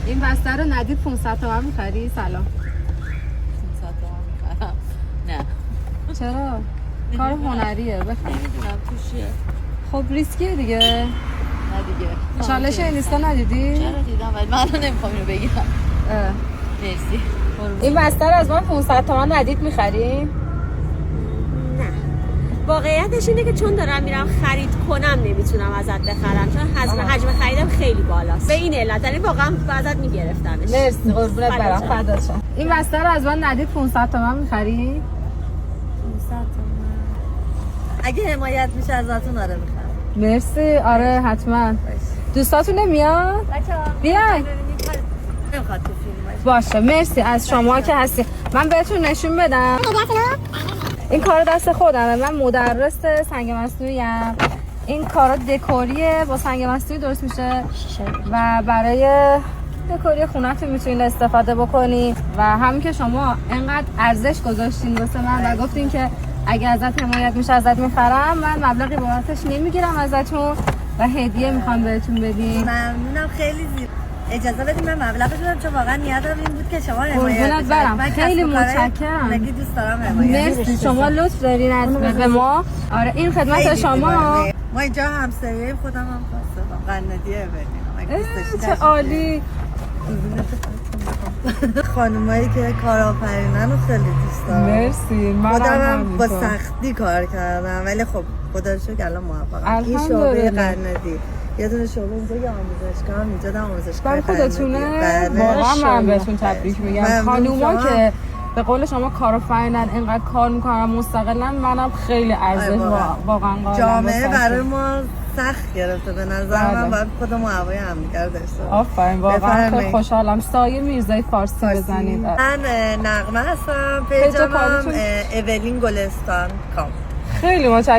این بسته رو ندید 500 تومن می‌خری؟ سلام. 500 تومن می‌خرم. نه. چرا؟ کار هنریه بخر. نمیدونم توش چیه. خب ریسکیه دیگه. نه دیگه. چالش اینستا ندیدی؟ چرا دیدم ولی من الان نمیخوام اینو بگیرم. مرسی. این بسته رو از من 500 تومن ندید می‌خری؟ نه واقعیتش اینه که چون دارم میرم خرید کنم نمیتونم ازت بخرم چون حجم خریدم خیلی بالاست به این علت یعنی واقعا ازت میگرفتمش. مرسی قربونت برم فدات شم. این بسته رو از من ندید 500 تومن می‌خری؟ 500 تومن. اگه حمایت میشه ازتون آره میخرم. مرسی آره حتما. دوستاتون نمیاد؟ بچه‌ها بیاین. نمیخواد تو فیلم باشه مرسی از شما که هستی. من بهتون نشون بدم این کار دست خودمه. من مدرس سنگ مصنوعیم. این کارا دکوریه با سنگ مصنوعی درست میشه و برای دکوری خونه‌تون میتونید استفاده بکنید و همین که شما انقدر ارزش گذاشتین واسه من و گفتین که اگه ازت حمایت میشه ازت میخرم من مبلغی بابتش نمیگیرم ازتون و هدیه میخوام بهتون بدیم. ممنونم خیلی زیاد. اجازه بدید من مبلغ بدم چون واقعا نیتم این بود که شما حمایت قربونت کنید. برم من خیلی کسب و کار متشکرم. زندگی دوست دارم حمایت. مرسی شما لطف دارین از به ما. آره این خدمت خیلی شما. زیبا. ما اینجا همسایه خودم هم خواستم قندیه بدیم. چه عالی. خانمایی که کارآفرینن رو خیلی دوست دارم. مرسی من خودم هم با همینطور. سختی کار کردم ولی خب خدا رو شکر الان موفقم. این الحمدلله. شعبه قندی یه دونه شعبه اینجا که آموزشگاه هم اینجا آموزشگاه برای خودتونه؟ بله. واقعا من بهتون تبریک میگم. ممنون خانوما شما. که به قول شما کارآفرینن اینقدر کار میکنن مستقلن منم خیلی ارزش واقعا قائلم. جامعه واسه. برای ما سخت گرفته به نظر من باید خودمون هوای همدیگه داشته باشیم. آفرین واقعا خیلی بفرمایید. خوشحالم. سایه میرزای فارسی بزنید. من نغمه هستم. پیجم هم اولین گلستان کام. خیلی متشکرم.